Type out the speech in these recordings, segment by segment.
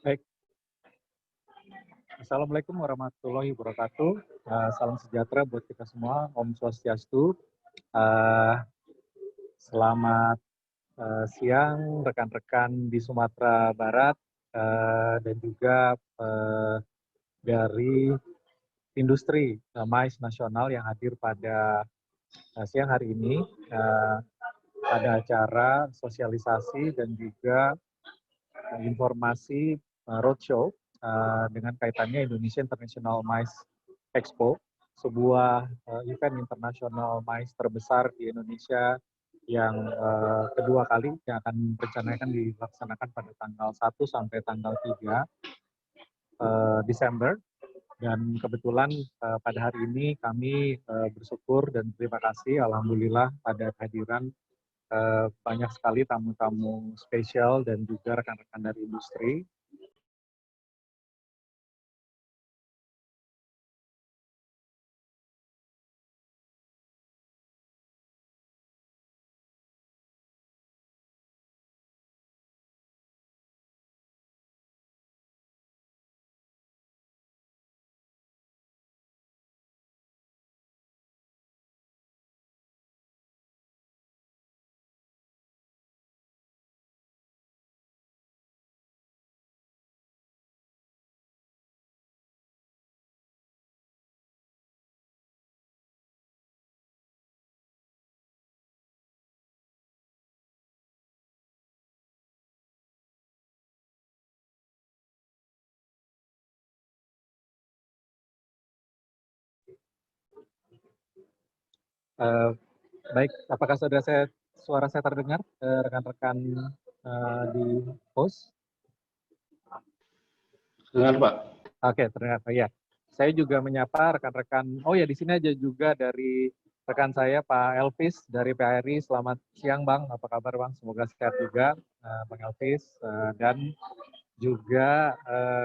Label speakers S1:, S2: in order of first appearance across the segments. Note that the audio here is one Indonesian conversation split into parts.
S1: Baik, Assalamualaikum warahmatullahi wabarakatuh. Salam sejahtera buat kita semua. Om Swastiastu. Eh, Selamat siang rekan-rekan di Sumatera Barat dan juga dari industri mais nasional yang hadir pada siang hari ini pada acara sosialisasi dan juga informasi roadshow dengan kaitannya Indonesia International Mais Expo, sebuah event internasional mais terbesar di Indonesia yang kedua kali yang akan direncanakan dilaksanakan pada tanggal 1 sampai tanggal 3 Desember. Dan kebetulan pada hari ini kami bersyukur dan terima kasih, alhamdulillah pada kehadiran banyak sekali tamu-tamu spesial dan juga rekan-rekan dari industri. Baik, apakah suara saya terdengar rekan-rekan di host?
S2: Dengar Pak.
S1: Oke, terdengar. Ya, saya juga menyapa rekan-rekan. Oh ya, di sini aja juga dari rekan saya Pak Elvis dari PHRI. Selamat siang Bang, apa kabar Bang? Semoga sehat juga Bang Elvis dan juga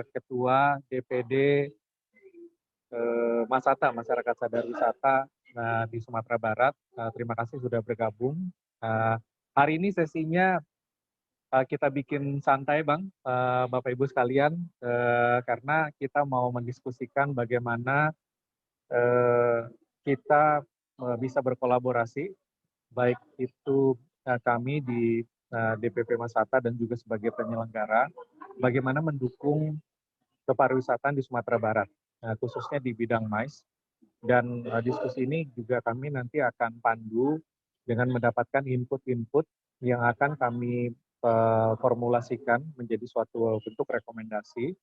S1: Ketua DPD Masata, Masyarakat Sadar Wisata di Sumatera Barat. Terima kasih sudah bergabung. Hari ini sesinya kita bikin santai Bang, Bapak Ibu sekalian, karena kita mau mendiskusikan bagaimana kita bisa berkolaborasi, baik itu kami di DPP Masata dan juga sebagai penyelenggara, bagaimana mendukung kepariwisataan di Sumatera Barat, khususnya di bidang mais. Dan diskusi ini juga kami nanti akan pandu dengan mendapatkan input-input yang akan kami formulasikan menjadi suatu bentuk rekomendasi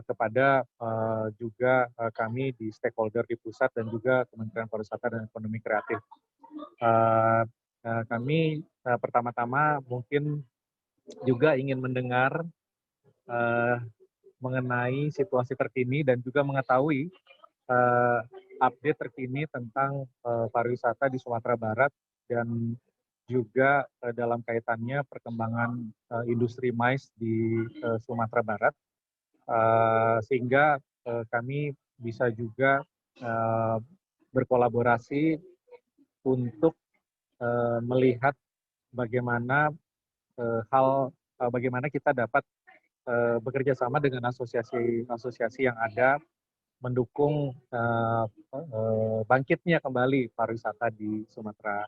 S1: kepada juga kami di stakeholder di pusat dan juga Kementerian Pariwisata dan Ekonomi Kreatif. Kami pertama-tama mungkin juga ingin mendengar mengenai situasi terkini dan juga mengetahui update terkini tentang pariwisata di Sumatera Barat dan juga dalam kaitannya perkembangan industri mais di Sumatera Barat, sehingga kami bisa juga berkolaborasi untuk melihat bagaimana bagaimana kita dapat bekerja sama dengan asosiasi-asosiasi yang ada mendukung bangkitnya kembali pariwisata di Sumatera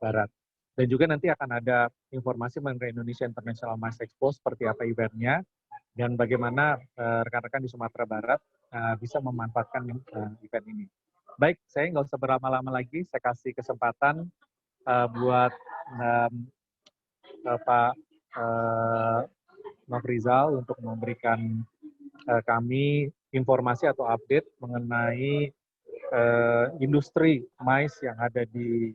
S1: Barat. Dan juga nanti akan ada informasi mengenai Indonesia International Mais Expo seperti apa eventnya dan bagaimana rekan-rekan di Sumatera Barat bisa memanfaatkan event ini. Baik, saya nggak usah berlama-lama lagi, saya kasih kesempatan buat Pak Nofrizal untuk memberikan kami informasi atau update mengenai industri mais yang ada di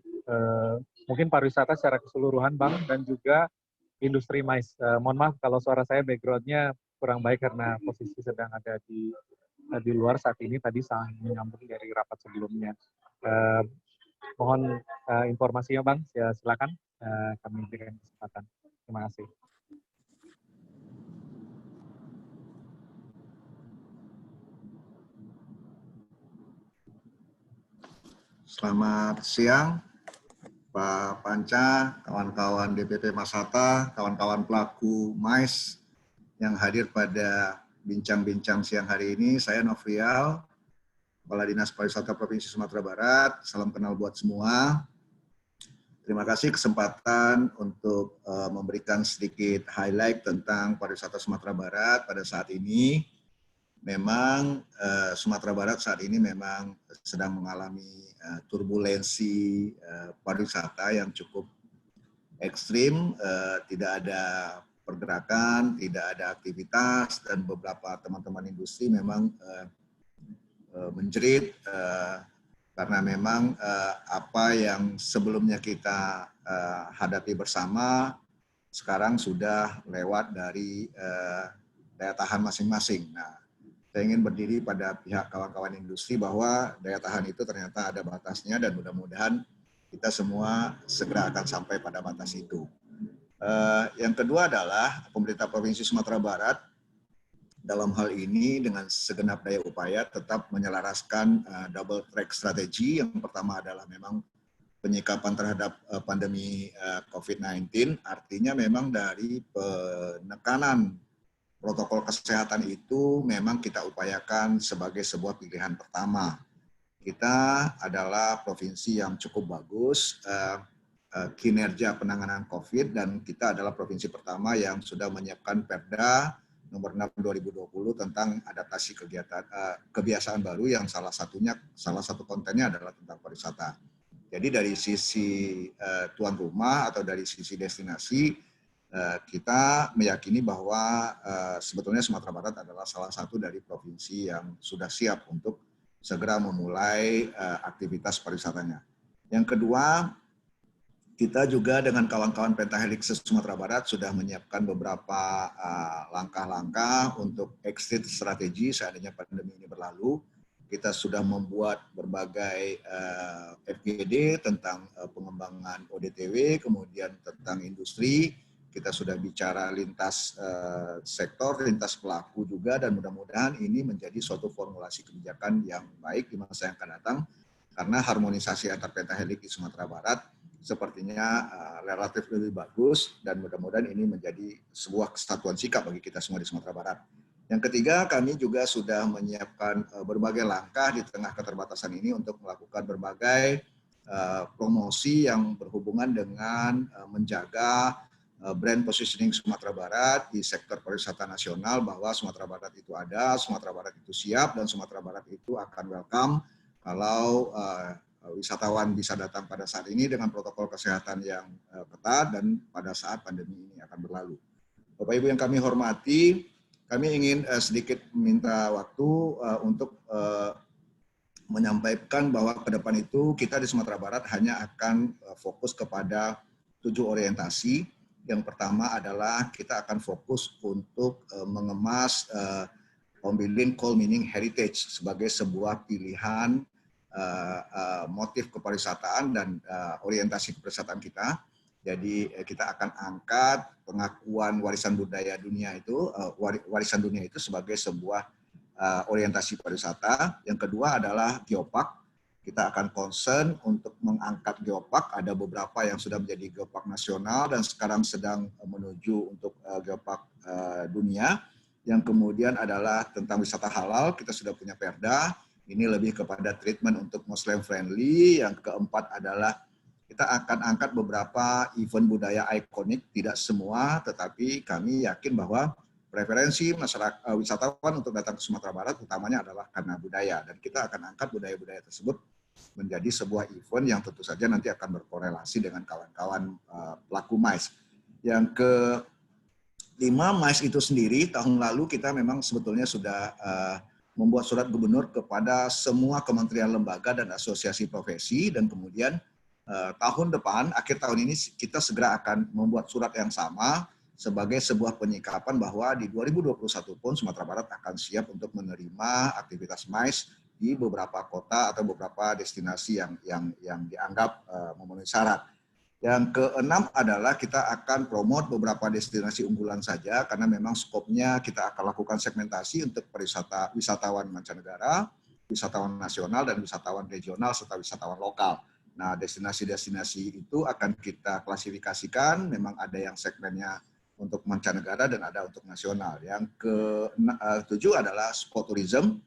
S1: mungkin pariwisata secara keseluruhan Bang, dan juga industri mais. Mohon maaf kalau suara saya background-nya kurang baik karena posisi sedang ada di luar saat ini, tadi saya menyambung dari rapat sebelumnya. Mohon informasinya Bang, ya, silakan kami berikan kesempatan. Terima kasih.
S3: Selamat siang, Pak Panca, kawan-kawan DPP Masata, kawan-kawan pelaku mais yang hadir pada bincang-bincang siang hari ini. Saya Novrial, Kepala Dinas Pariwisata Provinsi Sumatera Barat. Salam kenal buat semua. Terima kasih kesempatan untuk memberikan sedikit highlight tentang pariwisata Sumatera Barat pada saat ini. Memang Sumatera Barat saat ini memang sedang mengalami turbulensi pariwisata yang cukup ekstrim, tidak ada pergerakan, tidak ada aktivitas, dan beberapa teman-teman industri memang menjerit karena memang apa yang sebelumnya kita hadapi bersama sekarang sudah lewat dari daya tahan masing-masing. Nah, saya ingin berdiri pada pihak kawan-kawan industri bahwa daya tahan itu ternyata ada batasnya dan mudah-mudahan kita semua segera akan sampai pada batas itu. Yang kedua adalah pemerintah Provinsi Sumatera Barat dalam hal ini dengan segenap daya upaya tetap menyelaraskan double track strategi. Yang pertama adalah memang penyikapan terhadap pandemi COVID-19, artinya memang dari penekanan protokol kesehatan itu memang kita upayakan sebagai sebuah pilihan pertama. Kita adalah provinsi yang cukup bagus kinerja penanganan COVID dan kita adalah provinsi pertama yang sudah menyiapkan Perda nomor 6 2020 tentang adaptasi kebiasaan baru yang salah satu kontennya adalah tentang pariwisata. Jadi dari sisi tuan rumah atau dari sisi destinasi kita meyakini bahwa sebetulnya Sumatera Barat adalah salah satu dari provinsi yang sudah siap untuk segera memulai aktivitas pariwisatanya. Yang kedua, kita juga dengan kawan-kawan Pentahelix Sumatera Barat sudah menyiapkan beberapa langkah-langkah untuk exit strategi seandainya pandemi ini berlalu. Kita sudah membuat berbagai FGD tentang pengembangan ODTW, kemudian tentang industri. Kita sudah bicara lintas sektor, lintas pelaku juga, dan mudah-mudahan ini menjadi suatu formulasi kebijakan yang baik di masa yang akan datang, karena harmonisasi antar Pentahelix di Sumatera Barat sepertinya relatif lebih bagus dan mudah-mudahan ini menjadi sebuah kesatuan sikap bagi kita semua di Sumatera Barat. Yang ketiga, kami juga sudah menyiapkan berbagai langkah di tengah keterbatasan ini untuk melakukan berbagai promosi yang berhubungan dengan menjaga brand positioning Sumatera Barat di sektor pariwisata nasional, bahwa Sumatera Barat itu ada, Sumatera Barat itu siap, dan Sumatera Barat itu akan welcome kalau wisatawan bisa datang pada saat ini dengan protokol kesehatan yang ketat dan pada saat pandemi ini akan berlalu. Bapak Ibu yang kami hormati, kami ingin sedikit minta waktu untuk menyampaikan bahwa ke depan itu kita di Sumatera Barat hanya akan fokus kepada 7 orientasi. Yang pertama adalah kita akan fokus untuk mengemas Ombilin Coal Mining Heritage sebagai sebuah pilihan motif kepariwisataan dan orientasi kepariwisataan kita. Jadi kita akan angkat pengakuan warisan budaya dunia itu, warisan dunia itu sebagai sebuah orientasi pariwisata. Yang kedua adalah geopark. Kita akan concern untuk mengangkat geopark. Ada beberapa yang sudah menjadi geopark nasional dan sekarang sedang menuju untuk geopark dunia. Yang kemudian adalah tentang wisata halal. Kita sudah punya Perda. Ini lebih kepada treatment untuk Muslim friendly. Yang keempat adalah kita akan angkat beberapa event budaya ikonik, tidak semua, tetapi kami yakin bahwa preferensi masyarakat wisatawan untuk datang ke Sumatera Barat utamanya adalah karena budaya, dan kita akan angkat budaya-budaya tersebut menjadi sebuah event yang tentu saja nanti akan berkorelasi dengan kawan-kawan pelaku MICE. Yang kelima, MICE itu sendiri tahun lalu kita memang sebetulnya sudah membuat surat gubernur kepada semua kementerian lembaga dan asosiasi profesi, dan kemudian tahun depan, akhir tahun ini kita segera akan membuat surat yang sama sebagai sebuah penyikapan bahwa di 2021 pun Sumatera Barat akan siap untuk menerima aktivitas MICE di beberapa kota atau beberapa destinasi yang dianggap memenuhi syarat. Yang keenam adalah kita akan promote beberapa destinasi unggulan saja, karena memang skopnya kita akan lakukan segmentasi untuk wisatawan mancanegara, wisatawan nasional, dan wisatawan regional, serta wisatawan lokal. Nah, destinasi-destinasi itu akan kita klasifikasikan, memang ada yang segmennya untuk mancanegara dan ada untuk nasional. Yang ke-7 adalah sport tourism.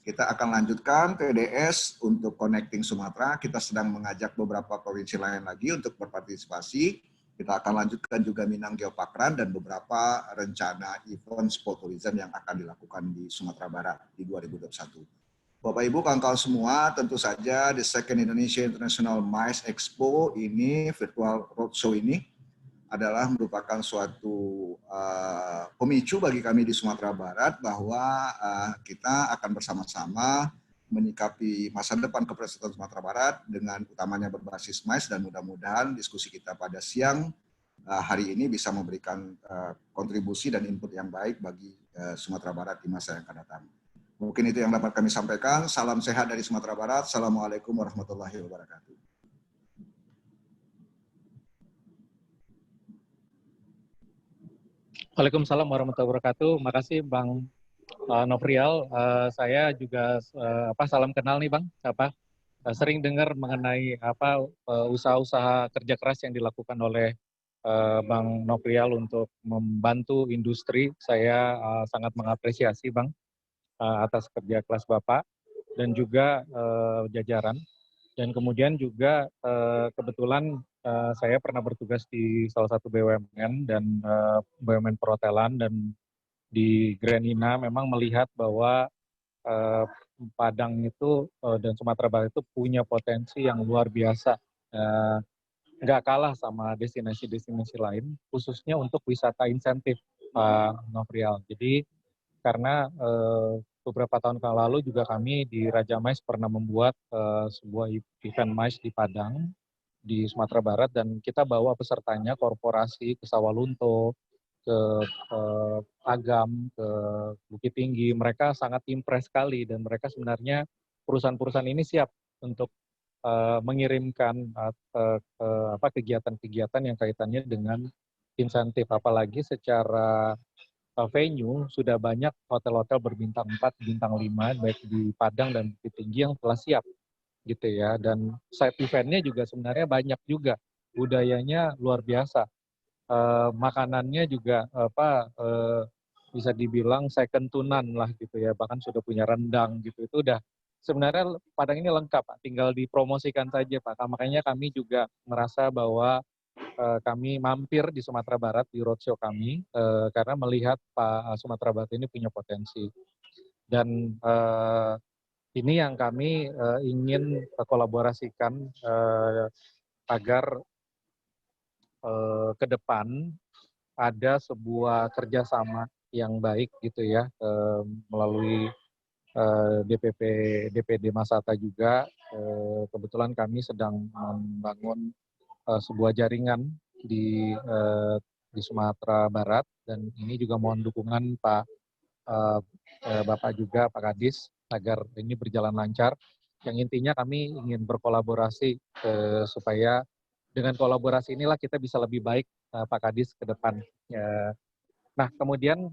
S3: Kita akan lanjutkan TDS untuk Connecting Sumatera. Kita sedang mengajak beberapa provinsi lain lagi untuk berpartisipasi. Kita akan lanjutkan juga Minang Geopakran dan beberapa rencana event sport tourism yang akan dilakukan di Sumatera Barat di 2021. Bapak Ibu, kawan-kawan semua, tentu saja the Second Indonesia International MICE Expo ini, virtual roadshow ini, adalah merupakan suatu pemicu bagi kami di Sumatera Barat bahwa kita akan bersama-sama menyikapi masa depan kepresidenan Sumatera Barat dengan utamanya berbasis MICE, dan mudah-mudahan diskusi kita pada siang hari ini bisa memberikan kontribusi dan input yang baik bagi Sumatera Barat di masa yang akan datang. Mungkin itu yang dapat kami sampaikan. Salam sehat dari Sumatera Barat. Assalamualaikum warahmatullahi wabarakatuh.
S1: Waalaikumsalam warahmatullahi wabarakatuh. Makasih Bang Nofrial. Saya juga salam kenal nih Bang. Sering dengar mengenai usaha-usaha kerja keras yang dilakukan oleh Bang Nofrial untuk membantu industri. Saya sangat mengapresiasi Bang atas kerja keras Bapak dan juga jajaran. Dan kemudian juga kebetulan saya pernah bertugas di salah satu BUMN dan BUMN perhotelan, dan di Grenina memang melihat bahwa Padang itu dan Sumatera Barat itu punya potensi yang luar biasa. Nggak kalah sama destinasi-destinasi lain, khususnya untuk wisata insentif, Pak Nofrial. Jadi karena beberapa tahun yang lalu juga kami di Raja Mais pernah membuat sebuah event Mais di Padang, di Sumatera Barat, dan kita bawa pesertanya korporasi ke Sawalunto, ke Agam, ke Bukit Tinggi. Mereka sangat impress sekali, dan mereka sebenarnya perusahaan-perusahaan ini siap untuk mengirimkan kegiatan-kegiatan yang kaitannya dengan insentif, apalagi secara venue sudah banyak hotel-hotel berbintang 4, bintang 5, baik di Padang dan Bukit Tinggi yang telah siap gitu ya. Dan side eventnya juga sebenarnya banyak juga, budayanya luar biasa, makanannya juga bisa dibilang second to none lah gitu ya, bahkan sudah punya rendang gitu. Itu udah sebenarnya Padang ini lengkap Pak, tinggal dipromosikan saja Pak. Makanya kami juga merasa bahwa kami mampir di Sumatera Barat di roadshow kami karena melihat Pak Sumatera Barat ini punya potensi. Dan ini yang kami ingin kolaborasikan agar ke depan ada sebuah kerjasama yang baik gitu ya, melalui DPD Masata juga. Kebetulan kami sedang membangun sebuah jaringan di Sumatera Barat, dan ini juga mohon dukungan Bapak juga, Pak Kadis, agar ini berjalan lancar. Yang intinya kami ingin berkolaborasi supaya dengan kolaborasi inilah kita bisa lebih baik Pak Kadis ke depan. Nah, kemudian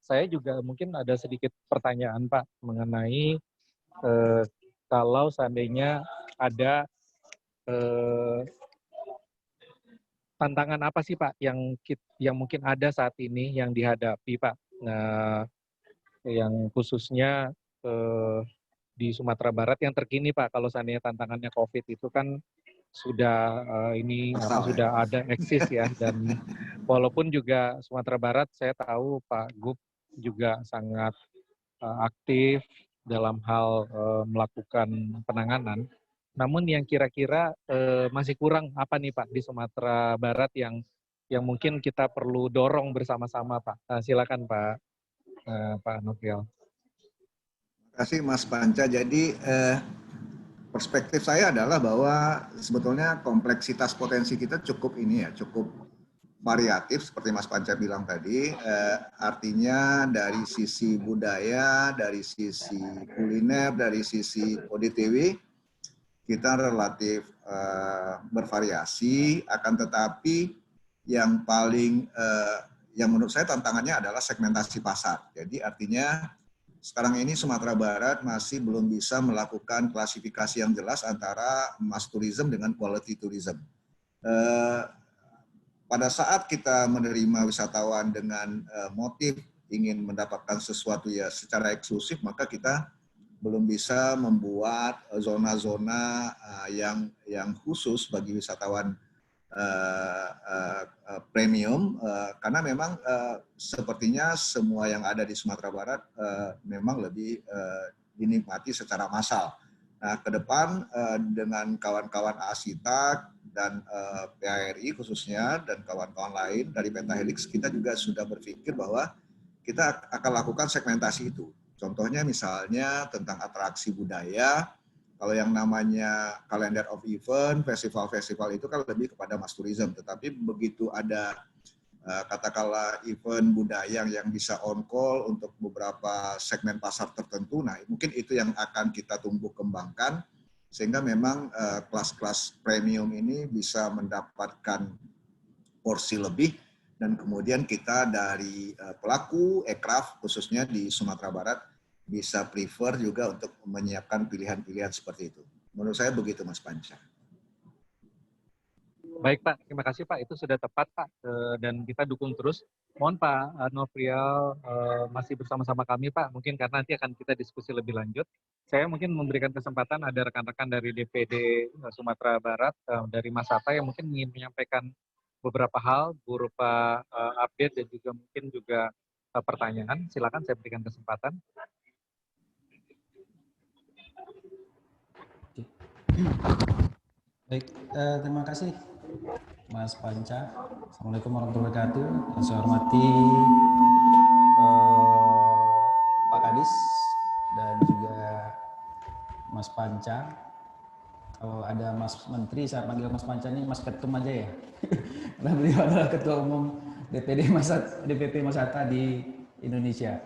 S1: saya juga mungkin ada sedikit pertanyaan Pak mengenai kalau seandainya ada tantangan apa sih Pak yang mungkin ada saat ini yang dihadapi Pak, yang khususnya di Sumatera Barat yang terkini Pak, kalau seandainya tantangannya COVID itu kan sudah sudah ada eksis ya, dan walaupun juga Sumatera Barat saya tahu Pak Gub juga sangat aktif dalam hal melakukan penanganan, namun yang kira-kira masih kurang apa nih Pak di Sumatera Barat yang mungkin kita perlu dorong bersama-sama Pak. Silakan Pak Nofrial.
S3: Terima kasih Mas Panca. Jadi perspektif saya adalah bahwa sebetulnya kompleksitas potensi kita cukup variatif seperti Mas Panca bilang tadi. Artinya dari sisi budaya, dari sisi kuliner, dari sisi ODTW kita relatif bervariasi. Akan tetapi yang paling yang menurut saya tantangannya adalah segmentasi pasar. Jadi artinya sekarang ini Sumatera Barat masih belum bisa melakukan klasifikasi yang jelas antara mass tourism dengan quality tourism. pada saat kita menerima wisatawan dengan motif ingin mendapatkan sesuatu ya secara eksklusif, maka kita belum bisa membuat zona-zona yang khusus bagi wisatawan premium, karena memang sepertinya semua yang ada di Sumatera Barat memang lebih dinikmati secara massal. Nah, ke depan dengan kawan-kawan Asita dan PARI khususnya dan kawan-kawan lain dari Pentahelix, kita juga sudah berpikir bahwa kita akan lakukan segmentasi itu. Contohnya misalnya tentang atraksi budaya. Kalau yang namanya calendar of event, festival-festival itu kan lebih kepada mass tourism. Tetapi begitu ada katakanlah event budaya yang bisa on call untuk beberapa segmen pasar tertentu, nah mungkin itu yang akan kita tumbuh kembangkan sehingga memang kelas-kelas premium ini bisa mendapatkan porsi lebih dan kemudian kita dari pelaku aircraft khususnya di Sumatera Barat bisa prefer juga untuk menyiapkan pilihan-pilihan seperti itu. Menurut saya begitu, Mas Panca.
S1: Baik Pak, terima kasih Pak. Itu sudah tepat Pak, dan kita dukung terus. Mohon Pak Nofrial masih bersama-sama kami Pak, mungkin karena nanti akan kita diskusi lebih lanjut. Saya mungkin memberikan kesempatan ada rekan-rekan dari DPD Sumatera Barat, dari Mas Hatta yang mungkin ingin menyampaikan beberapa hal berupa update dan juga mungkin juga pertanyaan. Silakan saya berikan kesempatan.
S2: Baik, terima kasih Mas Panca. Assalamualaikum warahmatullahi wabarakatuh. Yang saya hormati Pak Kadis dan juga Mas Panca. Kalau ada Mas Menteri, saya panggil Mas Panca ini Mas Ketum aja ya. Karena beliau adalah Ketua Umum DPP Mas Hatta di Indonesia.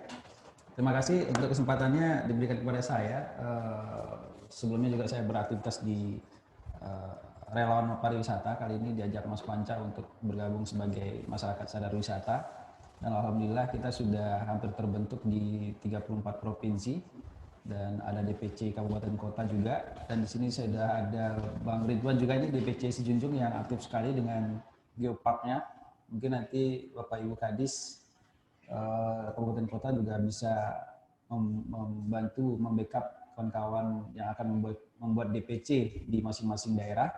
S2: Terima kasih untuk kesempatannya diberikan kepada saya. Sebelumnya juga saya beraktivitas di relawan pariwisata, kali ini diajak Mas Panca untuk bergabung sebagai masyarakat sadar wisata, dan alhamdulillah kita sudah hampir terbentuk di 34 provinsi dan ada DPC kabupaten kota juga, dan di sini sudah ada Bang Ridwan juga ini DPC Sijunjung yang aktif sekali dengan geoparknya. Mungkin nanti Bapak Ibu Kadis kabupaten kota juga bisa membantu membackup kawan-kawan yang akan membuat DPC di masing-masing daerah.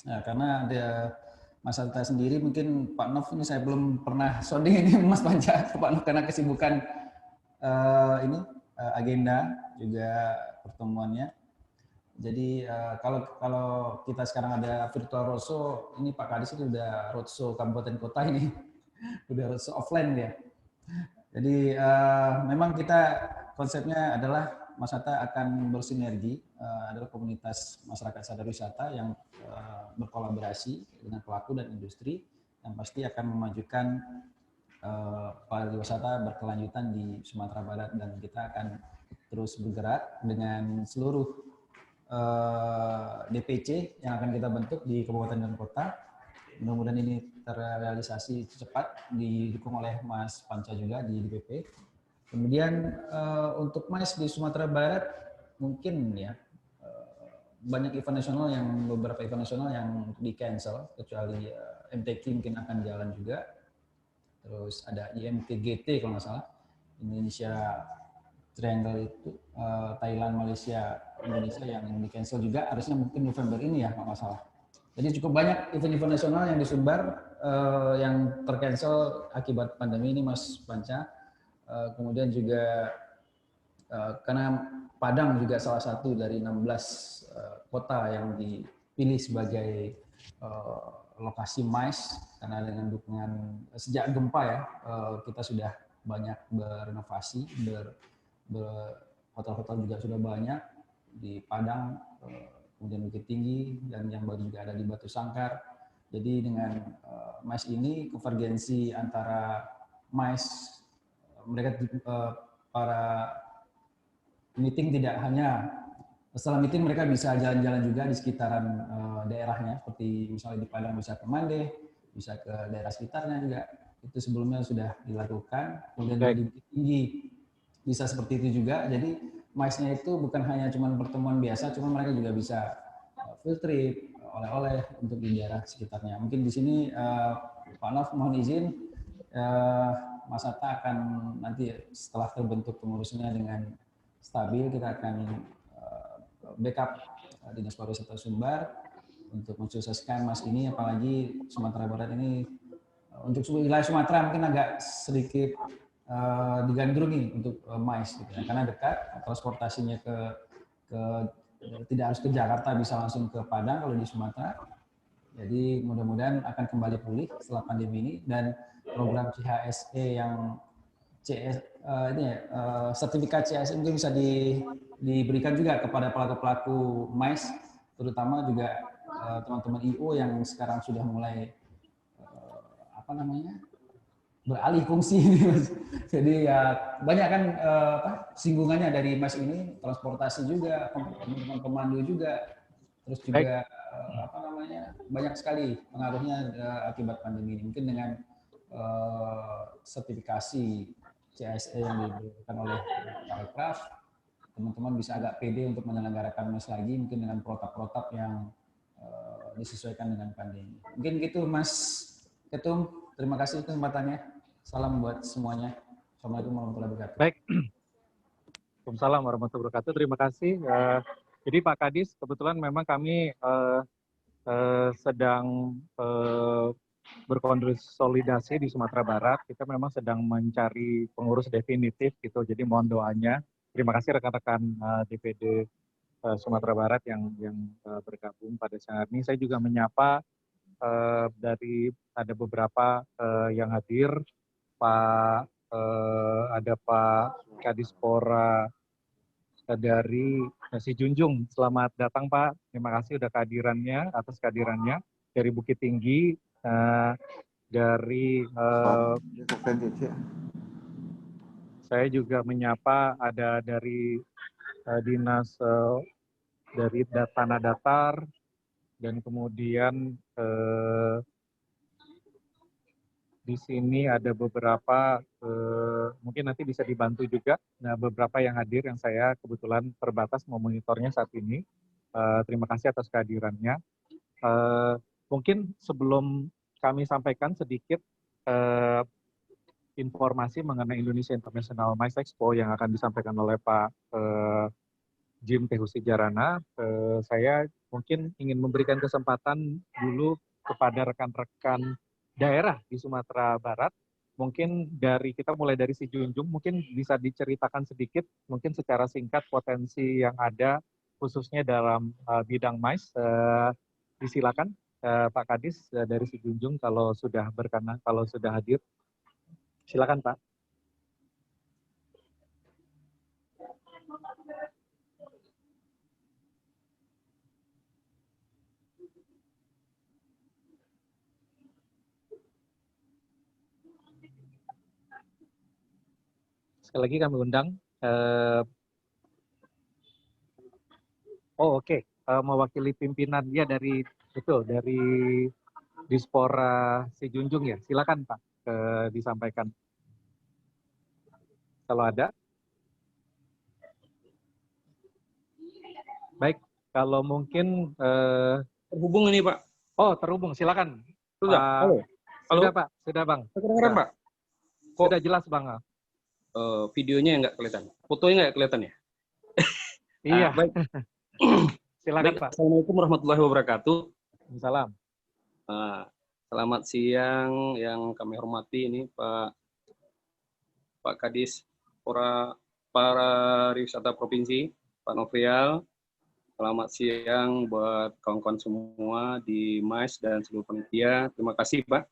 S2: Nah, karena ada Mas Hatta sendiri, mungkin Pak Nov ini saya belum pernah sounding ini Mas Panca, Pak Nov karena kesibukan agenda juga pertemuannya. Jadi kalau kita sekarang ada virtual roadshow, ini Pak Kadis itu udah roadshow kabupaten kota ini, udah roadshow offline ya. Jadi memang kita konsepnya adalah Mas Hatta akan bersinergi, adalah komunitas masyarakat sadar wisata yang berkolaborasi dengan pelaku dan industri yang pasti akan memajukan pariwisata berkelanjutan di Sumatera Barat, dan kita akan terus bergerak dengan seluruh DPC yang akan kita bentuk di kabupaten dan kota. Mudah-mudahan ini terrealisasi cepat, didukung oleh Mas Panca juga di DPP. Kemudian untuk MICE di Sumatera Barat mungkin ya banyak event nasional beberapa event nasional yang di cancel, kecuali MTQ mungkin akan jalan juga. Terus ada IMTGT kalau nggak salah, Indonesia Triangle itu, Thailand, Malaysia, Indonesia yang di cancel juga, harusnya mungkin November ini ya kalau nggak salah. Jadi cukup banyak event-event nasional yang disumbar, yang tercancel akibat pandemi ini Mas Panca. Kemudian juga karena Padang juga salah satu dari 16 kota yang dipilih sebagai lokasi MICE, karena dengan dukungan sejak gempa ya, kita sudah banyak berenovasi, hotel-hotel juga sudah banyak di Padang, kemudian Bukit Tinggi, dan yang baru juga ada di Batu Sangkar. Jadi dengan MICE ini konvergensi antara MICE, mereka para meeting tidak hanya setelah meeting mereka bisa jalan-jalan juga di sekitaran daerahnya, seperti misalnya di Padang bisa ke Mande, bisa ke daerah sekitarnya juga, itu sebelumnya sudah dilakukan. Kemudian di Bukit Tinggi bisa seperti itu juga. Jadi MICE-nya itu bukan hanya cuma pertemuan biasa, cuma mereka juga bisa field trip, oleh-oleh untuk di daerah sekitarnya. Mungkin di sini Pak Nov, mohon izin, Mas Atta akan nanti setelah terbentuk pengurusnya dengan stabil, kita akan backup Dinas Pariwisata Sumbar untuk mensukseskan Mas ini, apalagi Sumatera Barat ini untuk wilayah Sumatera mungkin agak sedikit digandrungi untuk MICE gitu ya, karena dekat transportasinya ke tidak harus ke Jakarta, bisa langsung ke Padang kalau di Sumatera. Jadi mudah-mudahan akan kembali pulih setelah pandemi ini, dan program CHSE yang sertifikat CHSE mungkin bisa diberikan juga kepada pelaku-pelaku MICE, terutama juga teman-teman IO yang sekarang sudah mulai beralih fungsi ini, Mas. Jadi ya banyak kan singgungannya dari Mas ini, transportasi juga, teman-teman pemandu juga, terus juga banyak sekali pengaruhnya akibat pandemi ini. Mungkin dengan sertifikasi CSE yang diberikan oleh Parekraf, teman-teman bisa agak pede untuk menyelenggarakan MICE lagi, mungkin dengan protap-protap yang disesuaikan dengan pandemi. Mungkin gitu Mas Ketum, terima kasih kesempatannya. Salam buat semuanya. Assalamualaikum warahmatullahi wabarakatuh.
S1: Baik. Waalaikumsalam warahmatullahi wabarakatuh. Terima kasih. Jadi Pak Kadis, kebetulan memang kami sedang berkonsolidasi di Sumatera Barat. Kita memang sedang mencari pengurus definitif gitu. Jadi mohon doanya. Terima kasih rekan-rekan DPD Sumatera Barat yang bergabung pada saat ini. Saya juga menyapa dari ada beberapa yang hadir, ada Pak Kadispora dari Si Junjung. Selamat datang Pak, terima kasih sudah atas kehadirannya dari Bukit Tinggi, dari saya juga menyapa ada dari dinas dari Tanah Datar, dan kemudian di sini ada beberapa, mungkin nanti bisa dibantu juga, nah beberapa yang hadir yang saya kebetulan terbatas memonitornya saat ini. Terima kasih atas kehadirannya. Mungkin sebelum kami sampaikan sedikit informasi mengenai Indonesia International MICE Expo yang akan disampaikan oleh Pak Jim Tehu Sijarana, saya mungkin ingin memberikan kesempatan dulu kepada rekan-rekan daerah di Sumatera Barat. Mungkin kita mulai dari Si Junjung, mungkin bisa diceritakan sedikit, mungkin secara singkat potensi yang ada khususnya dalam bidang MICE. Disilakan Pak Kadis dari Si Junjung kalau sudah berkenan, kalau sudah hadir. Silakan Pak. Sekali lagi kami undang. Oke. Mewakili pimpinan ya dari Dispora Si Junjung ya. Silakan Pak disampaikan. Kalau ada. Baik. Kalau mungkin
S4: terhubung ini Pak.
S1: Oh terhubung. Silakan.
S4: Sudah.
S1: Pak.
S4: Halo.
S1: Sudah Pak. Sudah Bang.
S4: Kedengaran Pak.
S1: Kok sudah jelas Bang?
S4: Videonya nggak kelihatan, fotonya nggak kelihatan ya?
S1: Iya.
S4: Baik.
S1: Silakan
S4: Baik,
S1: Pak.
S4: Assalamualaikum warahmatullahi wabarakatuh.
S1: Salam.
S4: Selamat siang yang kami hormati ini Pak Kadis Pariwisata Provinsi, Pak Novrial. Selamat siang buat kawan-kawan semua di MICE dan seluruh panitia. Terima kasih Pak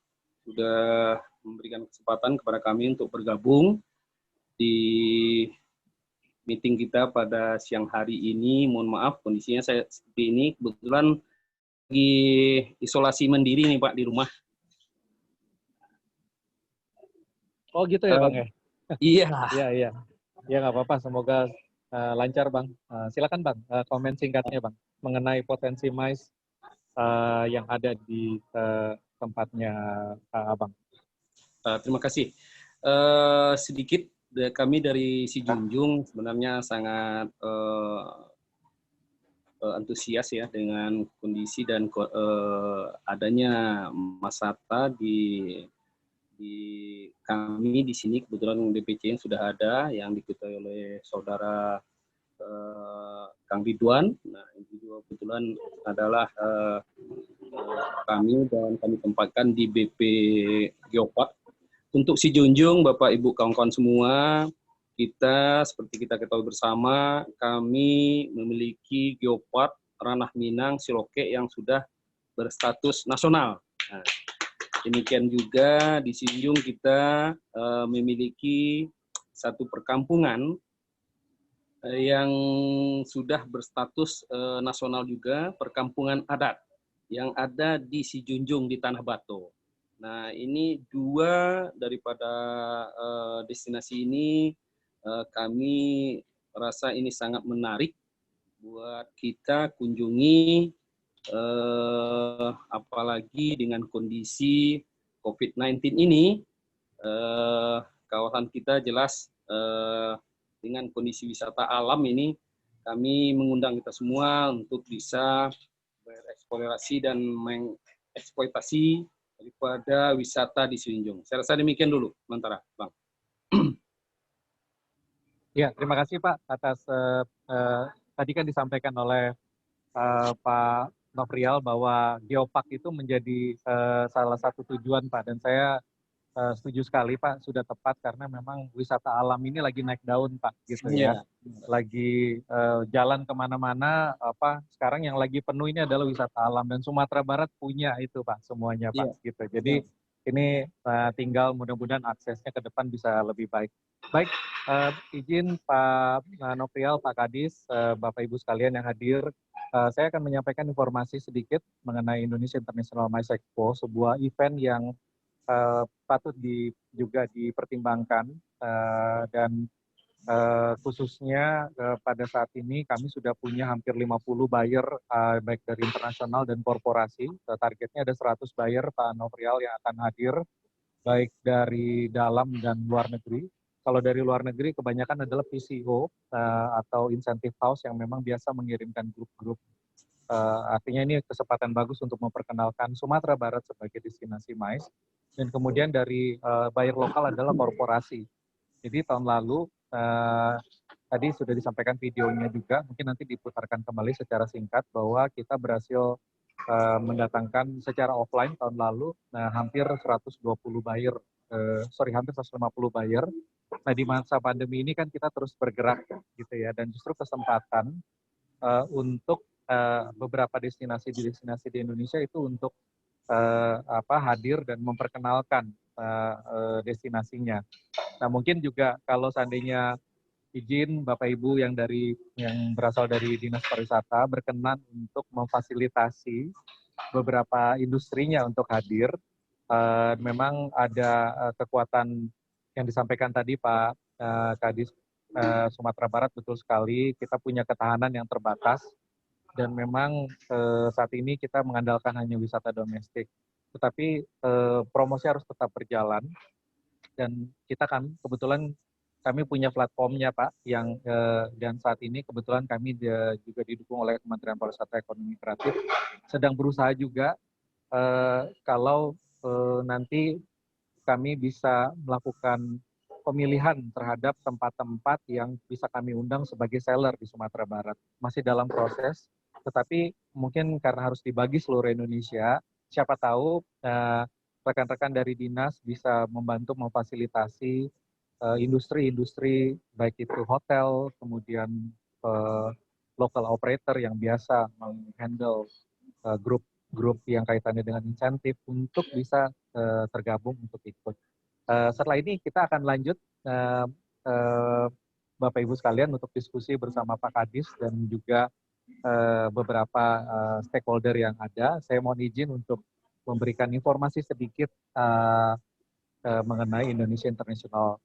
S4: sudah memberikan kesempatan kepada kami untuk bergabung di meeting kita pada siang hari ini. Mohon maaf kondisinya saya seperti ini, kebetulan lagi isolasi mandiri nih Pak di rumah.
S1: Oh gitu ya Bang ya?
S4: Iya.
S1: Iya. Ya nggak apa-apa, semoga lancar Bang. Silakan Bang, komen singkatnya Bang mengenai potensi MICE yang ada di tempatnya Abang.
S4: Terima kasih. Sedikit kami dari Si Junjung sebenarnya sangat antusias ya dengan kondisi dan adanya Masata di kami di sini. Kebetulan DPC yang sudah ada yang diketuai oleh saudara Kang Ridwan. Nah, ini juga kebetulan adalah kami dan kami tempatkan di BP Geopark. Untuk si Junjung, Bapak Ibu kawan-kawan semua, kita seperti kita ketahui bersama, kami memiliki Geopark Ranah Minang Siloke yang sudah berstatus nasional. Nah, demikian juga di Sinjung kita memiliki satu perkampungan yang sudah berstatus nasional juga, perkampungan adat yang ada di Sijunjung di Tanah Bato. Nah, ini dua daripada destinasi ini kami rasa ini sangat menarik buat kita kunjungi, apalagi dengan kondisi COVID-19 ini, kawasan kita jelas dengan kondisi wisata alam ini, kami mengundang kita semua untuk bisa bereksplorasi dan mengeksploitasi daripada wisata di Sinjung. Saya rasa demikian dulu, sementara, Bang.
S1: Ya, terima kasih Pak atas tadi kan disampaikan oleh Pak Nofrial bahwa Geopark itu menjadi salah satu tujuan Pak, dan saya setuju sekali Pak, sudah tepat karena memang wisata alam ini lagi naik daun Pak, gitu ya. Lagi jalan kemana-mana, sekarang yang lagi penuh ini adalah wisata alam, dan Sumatera Barat punya itu Pak, semuanya Pak, gitu. Jadi ini tinggal mudah-mudahan aksesnya ke depan bisa lebih baik. Baik, izin Pak Nofrial, Pak Kadis, Bapak Ibu sekalian yang hadir, saya akan menyampaikan informasi sedikit mengenai Indonesia International MICE Expo, sebuah event yang patut juga dipertimbangkan, dan khususnya pada saat ini kami sudah punya hampir 50 buyer baik dari internasional dan korporasi. Targetnya ada 100 buyer Pak Nofrial yang akan hadir baik dari dalam dan luar negeri. Kalau dari luar negeri kebanyakan adalah PCO atau incentive house yang memang biasa mengirimkan grup-grup. Artinya ini kesempatan bagus untuk memperkenalkan Sumatera Barat sebagai destinasi MICE. Dan kemudian dari buyer lokal adalah korporasi. Jadi tahun lalu tadi sudah disampaikan videonya juga, mungkin nanti diputarkan kembali secara singkat bahwa kita berhasil mendatangkan secara offline tahun lalu hampir 120 buyer, hampir 150 buyer. Nah di masa pandemi ini kan kita terus bergerak gitu ya, dan justru kesempatan untuk beberapa destinasi di Indonesia itu untuk hadir dan memperkenalkan destinasinya. Nah mungkin juga kalau seandainya izin Bapak Ibu yang berasal dari Dinas Pariwisata berkenan untuk memfasilitasi beberapa industrinya untuk hadir. Memang ada kekuatan yang disampaikan tadi Pak Kadis Sumatera Barat, betul sekali kita punya ketahanan yang terbatas. Dan memang saat ini kita mengandalkan hanya wisata domestik. Tetapi promosi harus tetap berjalan. Dan kita kan kebetulan kami punya platformnya Pak, dan saat ini kebetulan kami juga didukung oleh Kementerian Pariwisata Ekonomi Kreatif, sedang berusaha juga kalau nanti kami bisa melakukan pemilihan terhadap tempat-tempat yang bisa kami undang sebagai seller di Sumatera Barat. Masih dalam proses, tetapi mungkin karena harus dibagi seluruh Indonesia, siapa tahu rekan-rekan dari dinas bisa membantu memfasilitasi industri-industri baik itu hotel, kemudian local operator yang biasa menghandle grup yang kaitannya dengan insentif untuk bisa tergabung untuk ikut. Setelah ini kita akan lanjut Bapak Ibu sekalian untuk diskusi bersama Pak Kadis dan juga beberapa stakeholder yang ada. Saya mohon izin untuk memberikan informasi sedikit mengenai Indonesia International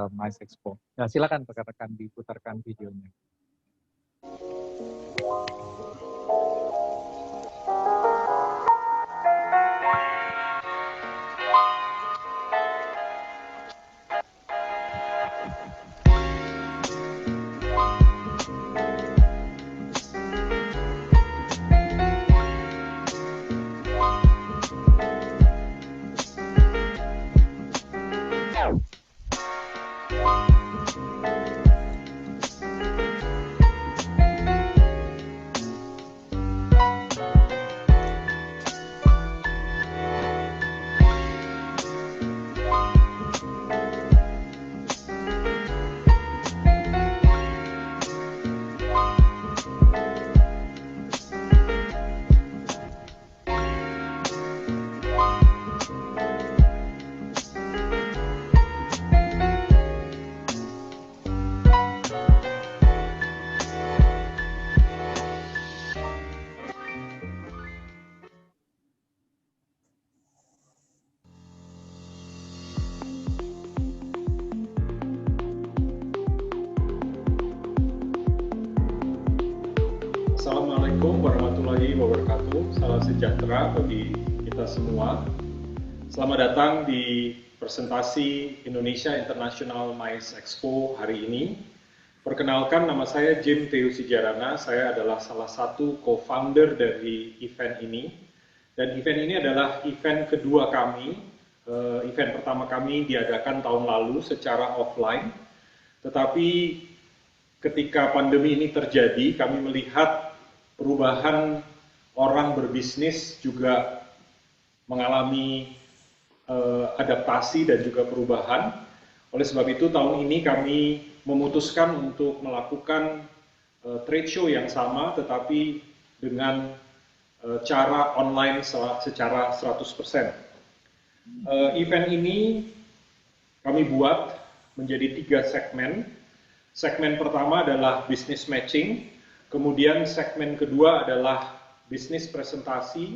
S1: MICE Expo. Nah, silakan rekan-rekan diputarkan videonya.
S5: Assalamualaikum warahmatullahi wabarakatuh. Salam sejahtera bagi kita semua. Selamat datang di presentasi Indonesia International MICE Expo hari ini. Perkenalkan, nama saya Jim Theo Sijarana. Saya adalah salah satu co-founder dari event ini. Dan event ini adalah event kedua kami. Event pertama kami diadakan tahun lalu secara offline. Tetapi ketika pandemi ini terjadi, kami melihat perubahan orang berbisnis juga mengalami adaptasi dan juga perubahan. Oleh sebab itu tahun ini kami memutuskan untuk melakukan trade show yang sama tetapi dengan cara online secara 100%. Event ini kami buat menjadi 3 segmen. Segmen pertama adalah business matching. Kemudian segmen kedua adalah bisnis presentasi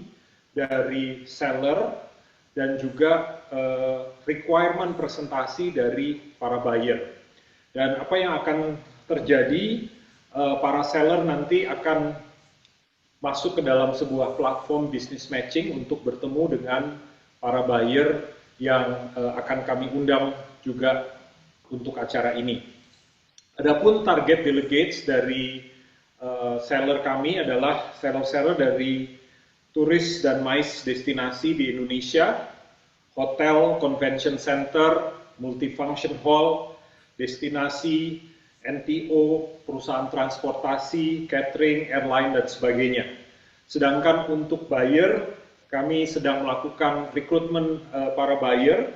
S5: dari seller dan juga requirement presentasi dari para buyer. Dan apa yang akan terjadi, para seller nanti akan masuk ke dalam sebuah platform business matching untuk bertemu dengan para buyer yang akan kami undang juga untuk acara ini. Adapun target delegates dari seller kami adalah seller-seller dari turis dan MICE destinasi di Indonesia, hotel, convention center, multifunction hall, destinasi, NTO, perusahaan transportasi, catering, airline, dan sebagainya. Sedangkan untuk buyer, kami sedang melakukan rekrutmen para buyer